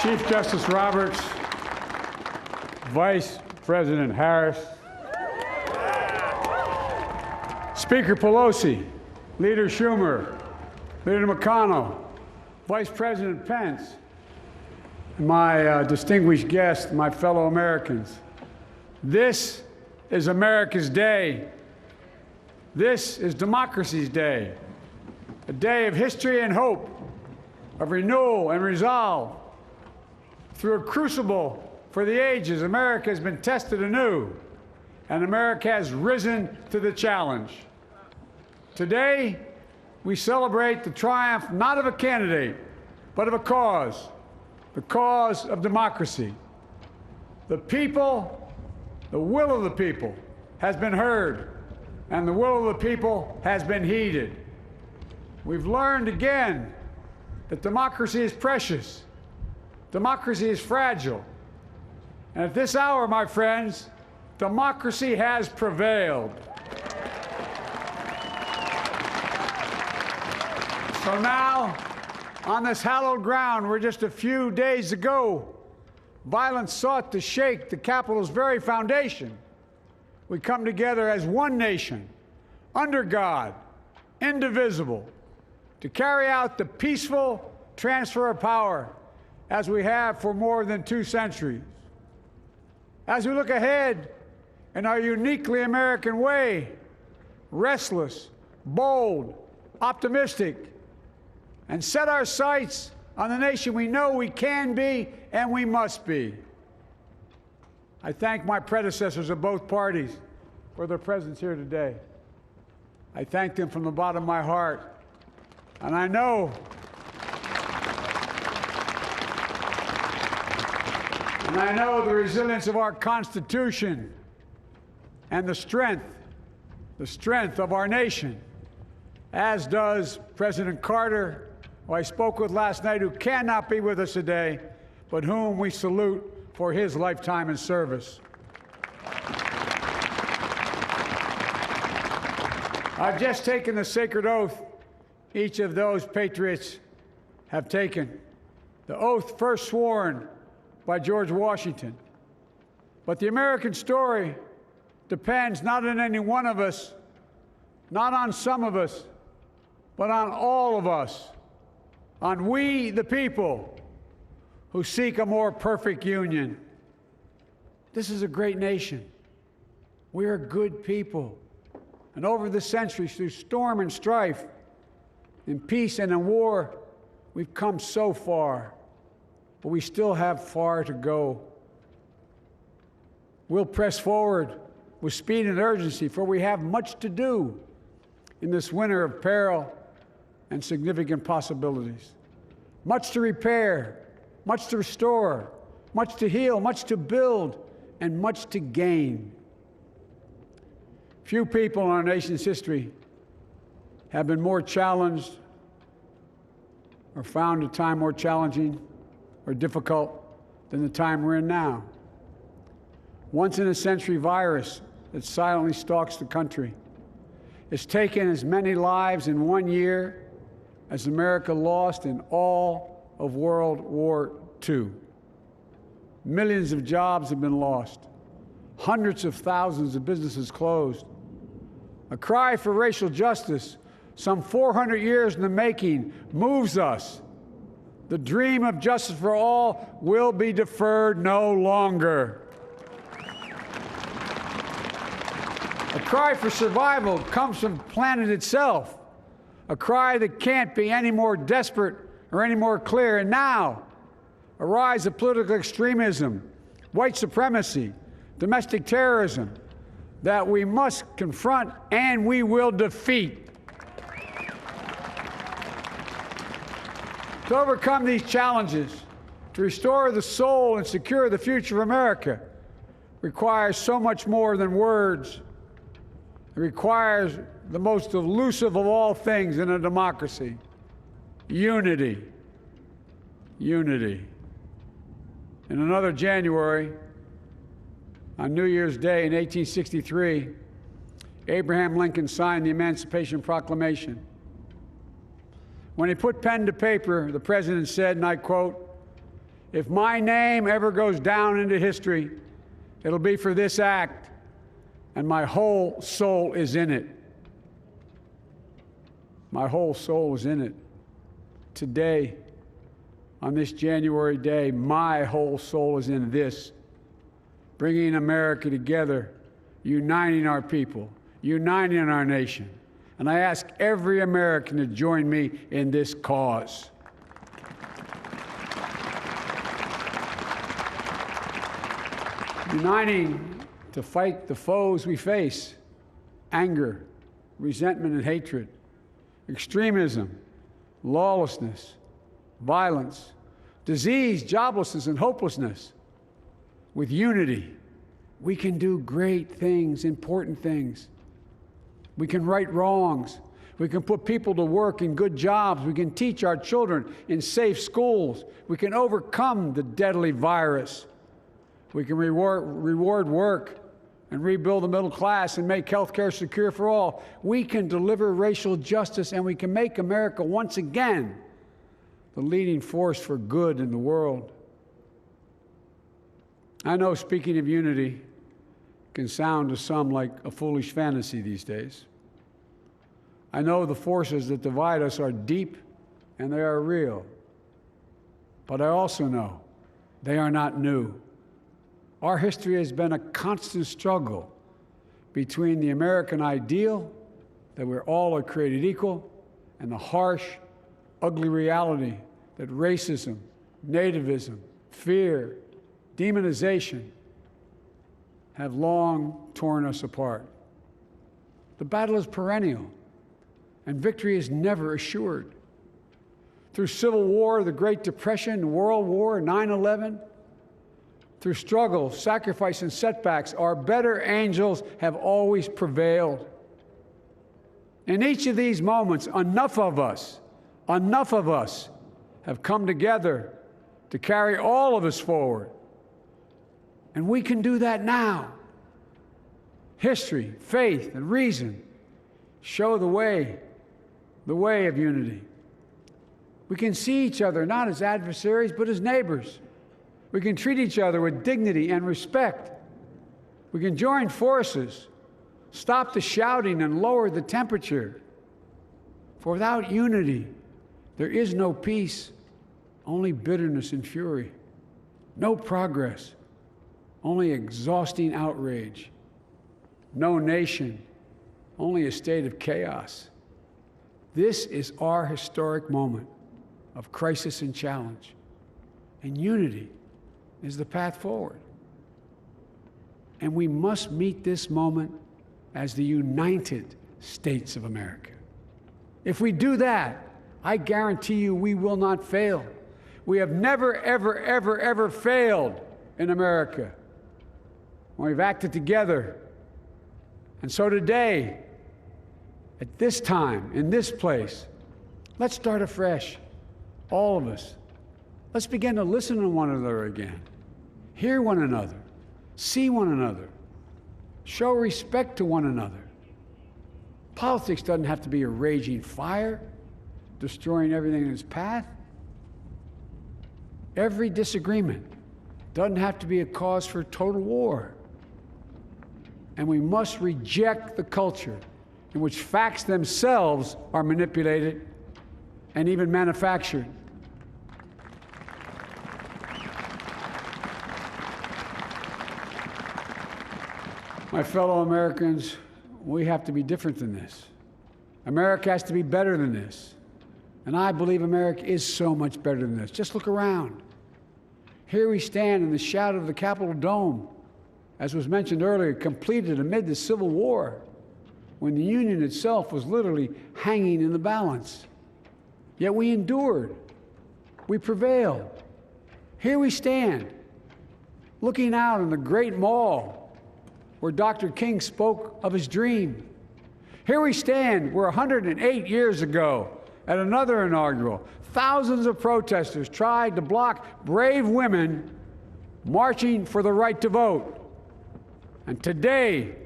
Chief Justice Roberts, Vice President Harris, Speaker Pelosi, Leader Schumer, Leader McConnell, Vice President Pence, and my distinguished guests, my fellow Americans. This is America's day. This is democracy's day, a day of history and hope, of renewal and resolve. Through a crucible for the ages, America has been tested anew, and America has risen to the challenge. Today, we celebrate the triumph not of a candidate, but of a cause, the cause of democracy. The people, the will of the people has been heard, and the will of the people has been heeded. We've learned again that democracy is precious. Democracy is fragile. And at this hour, my friends, democracy has prevailed. So now, on this hallowed ground where just a few days ago, violence sought to shake the Capitol's very foundation, we come together as one nation, under God, indivisible, to carry out the peaceful transfer of power as we have for more than 2 centuries. As we look ahead in our uniquely American way, restless, bold, optimistic, and set our sights on the nation we know we can be and we must be. I thank my predecessors of both parties for their presence here today. I thank them from the bottom of my heart. And I know the resilience of our Constitution and the strength of our nation, as does President Carter, who I spoke with last night, who cannot be with us today, but whom we salute for his lifetime in service. I've just taken the sacred oath each of those patriots have taken, the oath first sworn by George Washington. But the American story depends not on any one of us, not on some of us, but on all of us, on we, the people, who seek a more perfect union. This is a great nation. We are good people. And over the centuries, through storm and strife, in peace and in war, we've come so far, but we still have far to go. We'll press forward with speed and urgency, for we have much to do in this winter of peril and significant possibilities. Much to repair, much to restore, much to heal, much to build, and much to gain. Few people in our nation's history have been more challenged or found a time more challenging or difficult than the time we're in now. Once-in-a-century virus that silently stalks the country has taken as many lives in 1 year as America lost in all of World War II. Millions of jobs have been lost. Hundreds of thousands of businesses closed. A cry for racial justice, some 400 years in the making, moves us. The dream of justice for all will be deferred no longer. A cry for survival comes from the planet itself, a cry that can't be any more desperate or any more clear. And now, a rise of political extremism, white supremacy, domestic terrorism, that we must confront and we will defeat. To overcome these challenges, to restore the soul and secure the future of America, requires so much more than words. It requires the most elusive of all things in a democracy: unity. Unity. In another January, on New Year's Day in 1863, Abraham Lincoln signed the Emancipation Proclamation. When he put pen to paper, the president said, and I quote, If my name ever goes down into history, it'll be for this act, and my whole soul is in it. My whole soul is in it. Today, on this January day, my whole soul is in this, bringing America together, uniting our people, uniting our nation. And I ask every American to join me in this cause. Uniting to fight the foes we face: anger, resentment and hatred, extremism, lawlessness, violence, disease, joblessness, and hopelessness. With unity, we can do great things, important things. We can right wrongs. We can put people to work in good jobs. We can teach our children in safe schools. We can overcome the deadly virus. We can reward work and rebuild the middle class and make health care secure for all. We can deliver racial justice, and we can make America once again the leading force for good in the world. I know speaking of unity can sound to some like a foolish fantasy these days. I know the forces that divide us are deep and they are real. But I also know they are not new. Our history has been a constant struggle between the American ideal that we're all created equal and the harsh, ugly reality that racism, nativism, fear, demonization have long torn us apart. The battle is perennial, and victory is never assured. Through Civil War, the Great Depression, World War, 9/11, through struggle, sacrifice, and setbacks, our better angels have always prevailed. In each of these moments, enough of us have come together to carry all of us forward. And we can do that now. History, faith, and reason show the way of unity. We can see each other not as adversaries, but as neighbors. We can treat each other with dignity and respect. We can join forces, stop the shouting, and lower the temperature. For without unity, there is no peace, only bitterness and fury. No progress, only exhausting outrage. No nation, only a state of chaos. This is our historic moment of crisis and challenge, and unity is the path forward. And we must meet this moment as the United States of America. If we do that, I guarantee you we will not fail. We have never, ever, ever, ever failed in America when we've acted together. And so today, at this time, in this place, let's start afresh, all of us. Let's begin to listen to one another again, hear one another, see one another, show respect to one another. Politics doesn't have to be a raging fire, destroying everything in its path. Every disagreement doesn't have to be a cause for total war. And we must reject the culture in which facts themselves are manipulated and even manufactured. My fellow Americans, we have to be different than this. America has to be better than this. And I believe America is so much better than this. Just look around. Here we stand in the shadow of the Capitol Dome, as was mentioned earlier, completed amid the Civil War, when the Union itself was literally hanging in the balance. Yet we endured. We prevailed. Here we stand, looking out on the great mall where Dr. King spoke of his dream. Here we stand where 108 years ago, at another inaugural, thousands of protesters tried to block brave women marching for the right to vote. And today,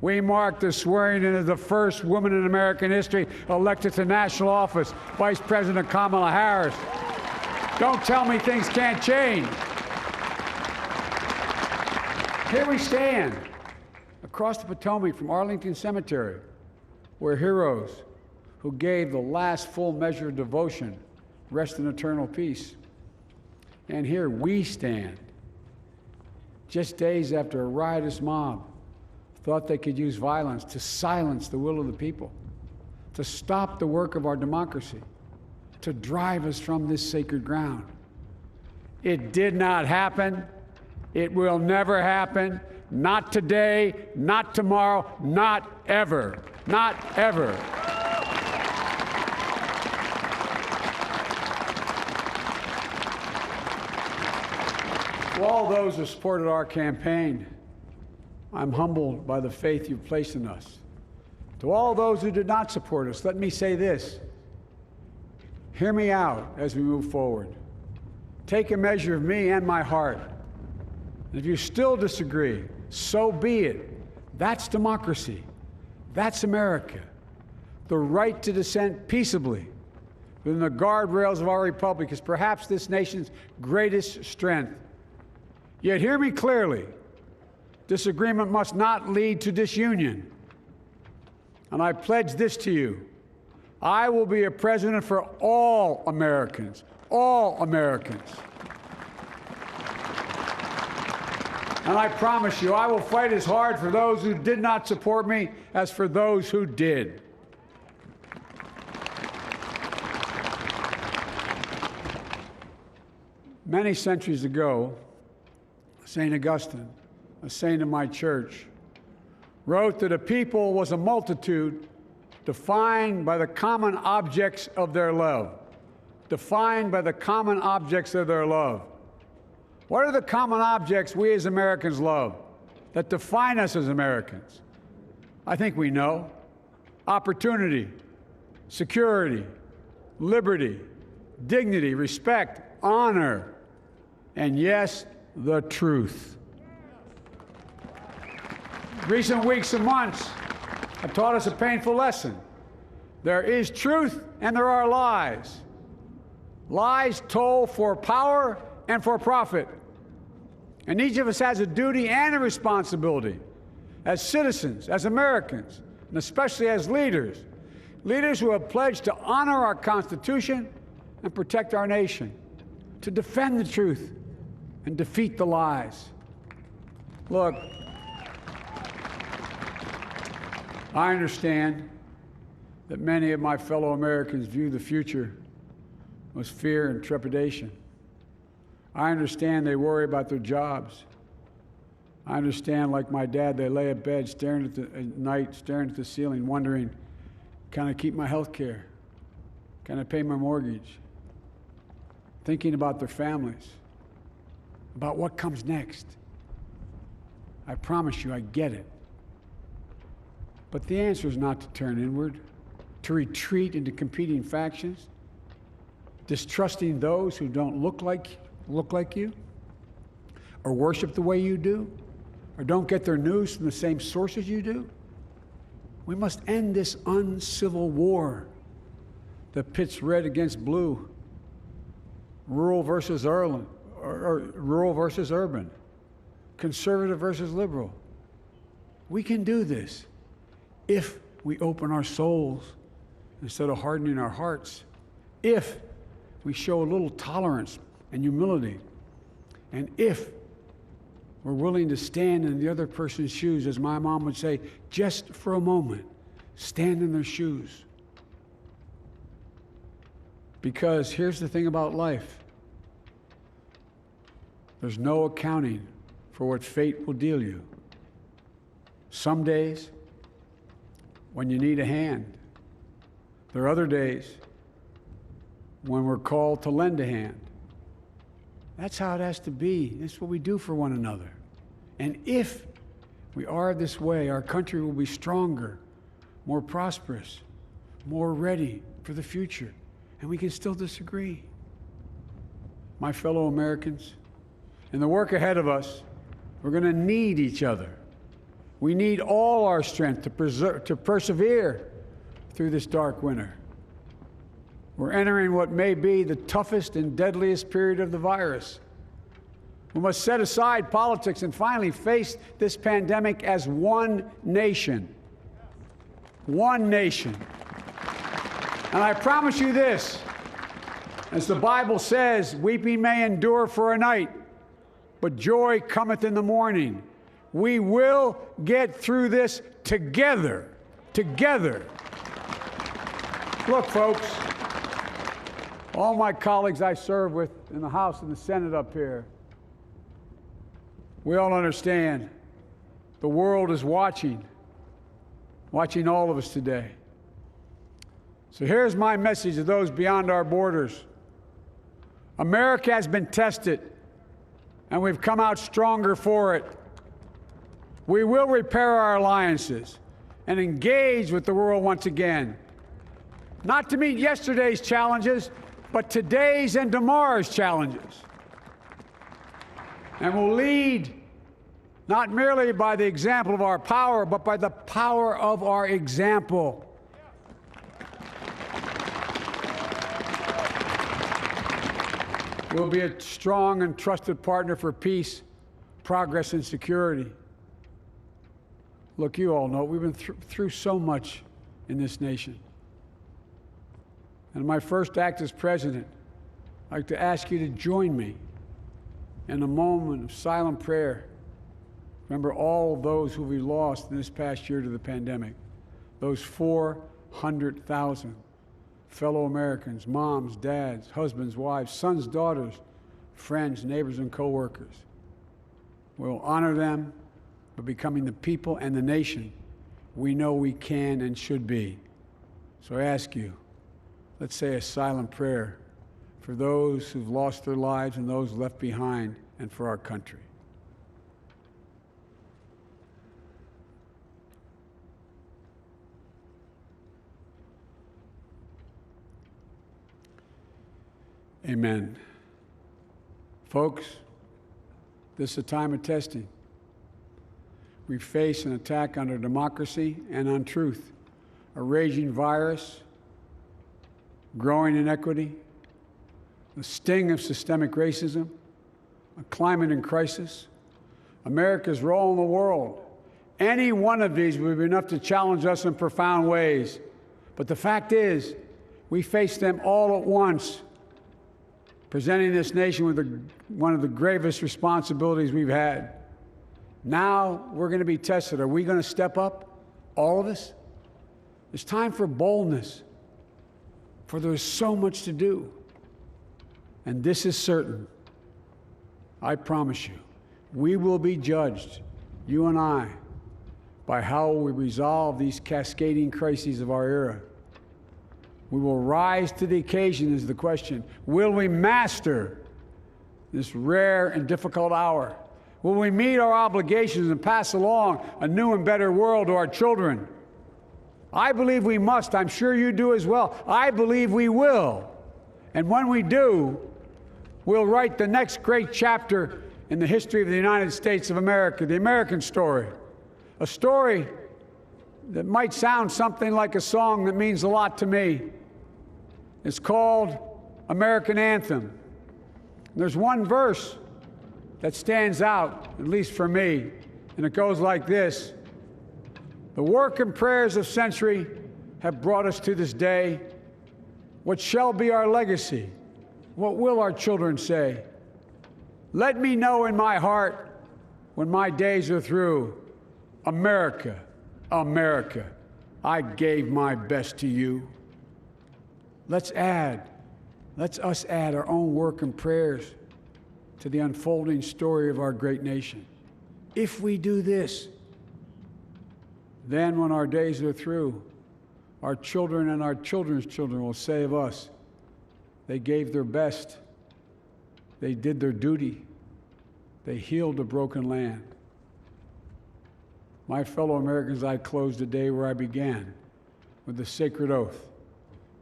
we mark the swearing in of the first woman in American history elected to national office, Vice President Kamala Harris. Don't tell me things can't change. Here we stand across the Potomac from Arlington Cemetery, where heroes who gave the last full measure of devotion rest in eternal peace. And here we stand, just days after a riotous mob thought they could use violence to silence the will of the people, to stop the work of our democracy, to drive us from this sacred ground. It did not happen. It will never happen. Not today, not tomorrow, not ever. Not ever. To all those who supported our campaign, I'm humbled by the faith you've placed in us. To all those who did not support us, let me say this. Hear me out as we move forward. Take a measure of me and my heart. And if you still disagree, so be it. That's democracy. That's America. The right to dissent peaceably within the guardrails of our republic is perhaps this nation's greatest strength. Yet hear me clearly. Disagreement must not lead to disunion. And I pledge this to you. I will be a president for all Americans. All Americans. And I promise you, I will fight as hard for those who did not support me as for those who did. Many centuries ago, St. Augustine, a saint of my church, wrote that a people was a multitude defined by the common objects of their love. Defined by the common objects of their love. What are the common objects we as Americans love that define us as Americans? I think we know. Opportunity, security, liberty, dignity, respect, honor, and yes, the truth. Recent weeks and months have taught us a painful lesson. There is truth and there are lies. Lies told for power and for profit. And each of us has a duty and a responsibility as citizens, as Americans, and especially as leaders. Leaders who have pledged to honor our Constitution and protect our nation, to defend the truth and defeat the lies. Look, I understand that many of my fellow Americans view the future with fear and trepidation. I understand they worry about their jobs. I understand, like my dad, they lay in bed at night, staring at the ceiling, wondering, can I keep my health care? Can I pay my mortgage? Thinking about their families, about what comes next. I promise you, I get it. But the answer is not to turn inward, to retreat into competing factions, distrusting those who don't look like you, or worship the way you do, or don't get their news from the same sources you do. We must end this uncivil war that pits red against blue, rural versus urban, conservative versus liberal. We can do this if we open our souls instead of hardening our hearts, if we show a little tolerance and humility, and if we're willing to stand in the other person's shoes, as my mom would say, just for a moment, stand in their shoes. Because here's the thing about life. There's no accounting for what fate will deal you. Some days, when you need a hand. There are other days when we're called to lend a hand. That's how it has to be. That's what we do for one another. And if we are this way, our country will be stronger, more prosperous, more ready for the future. And we can still disagree. My fellow Americans, in the work ahead of us, we're going to need each other. We need all our strength to persevere through this dark winter. We're entering what may be the toughest and deadliest period of the virus. We must set aside politics and finally face this pandemic as one nation. One nation. And I promise you this, as the Bible says, weeping may endure for a night, but joy cometh in the morning. We will get through this together. Together. Look, folks, all my colleagues I serve with in the House and the Senate up here, we all understand the world is watching all of us today. So here's my message to those beyond our borders. America has been tested, and we've come out stronger for it. We will repair our alliances and engage with the world once again, not to meet yesterday's challenges, but today's and tomorrow's challenges. And we'll lead not merely by the example of our power, but by the power of our example. We'll be a strong and trusted partner for peace, progress, and security. Look, you all know we've been through so much in this nation. And my first act as president, I'd like to ask you to join me in a moment of silent prayer. Remember all of those who we lost in this past year to the pandemic. Those 400,000 fellow Americans, moms, dads, husbands, wives, sons, daughters, friends, neighbors, and co-workers. We'll honor them by becoming the people and the nation we know we can and should be. So I ask you, let's say a silent prayer for those who've lost their lives and those left behind, and for our country. Amen. Folks, this is a time of testing. We face an attack on our democracy and on truth, a raging virus, growing inequity, the sting of systemic racism, a climate in crisis, America's role in the world. Any one of these would be enough to challenge us in profound ways. But the fact is, we face them all at once, presenting this nation with one of the gravest responsibilities we've had. Now we're going to be tested. Are we going to step up, all of us? It's time for boldness, for there's so much to do. And this is certain. I promise you, we will be judged, you and I, by how we resolve these cascading crises of our era. We will rise to the occasion is the question. Will we master this rare and difficult hour? Will we meet our obligations and pass along a new and better world to our children? I believe we must. I'm sure you do as well. I believe we will. And when we do, we'll write the next great chapter in the history of the United States of America, the American story. A story that might sound something like a song that means a lot to me. It's called American Anthem. There's one verse that stands out, at least for me, and it goes like this. The work and prayers of century have brought us to this day. What shall be our legacy? What will our children say? Let me know in my heart when my days are through, America, America, I gave my best to you. Let's us add our own work and prayers to the unfolding story of our great nation. If we do this, then when our days are through, our children and our children's children will say of us, they gave their best, they did their duty, they healed a broken land. My fellow Americans, I close the day where I began, with the sacred oath.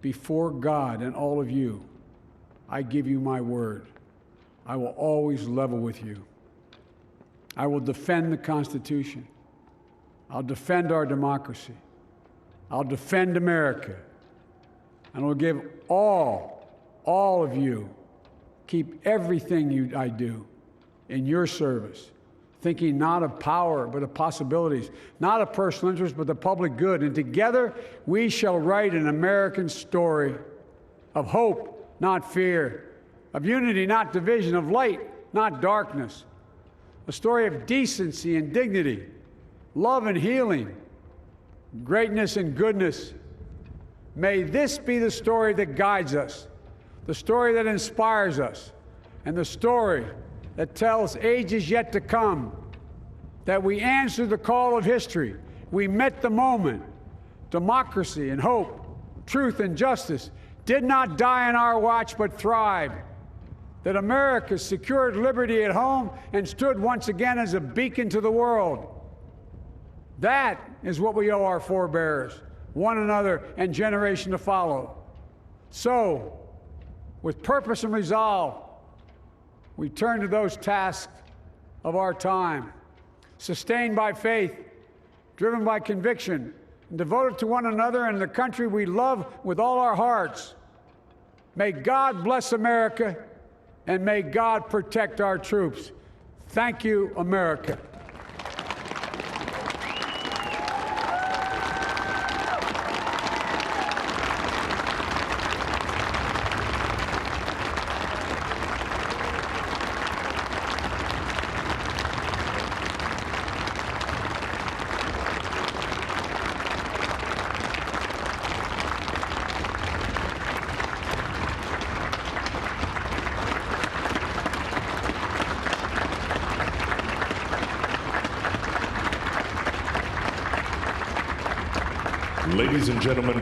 Before God and all of you, I give you my word. I will always level with you. I will defend the Constitution. I'll defend our democracy. I'll defend America. and will give all of you, keep everything I do in your service, thinking not of power, but of possibilities, not of personal interest, but the public good. And together, we shall write an American story of hope, not fear, of unity, not division, of light, not darkness, a story of decency and dignity, love and healing, greatness and goodness. May this be the story that guides us, the story that inspires us, and the story that tells ages yet to come that we answered the call of history. We met the moment. Democracy and hope, truth and justice did not die on our watch but thrived. That America secured liberty at home and stood once again as a beacon to the world. That is what we owe our forebears, one another, and generation to follow. So, with purpose and resolve, we turn to those tasks of our time, sustained by faith, driven by conviction, and devoted to one another and the country we love with all our hearts. May God bless America, and may God protect our troops. Thank you, America. Ladies and gentlemen,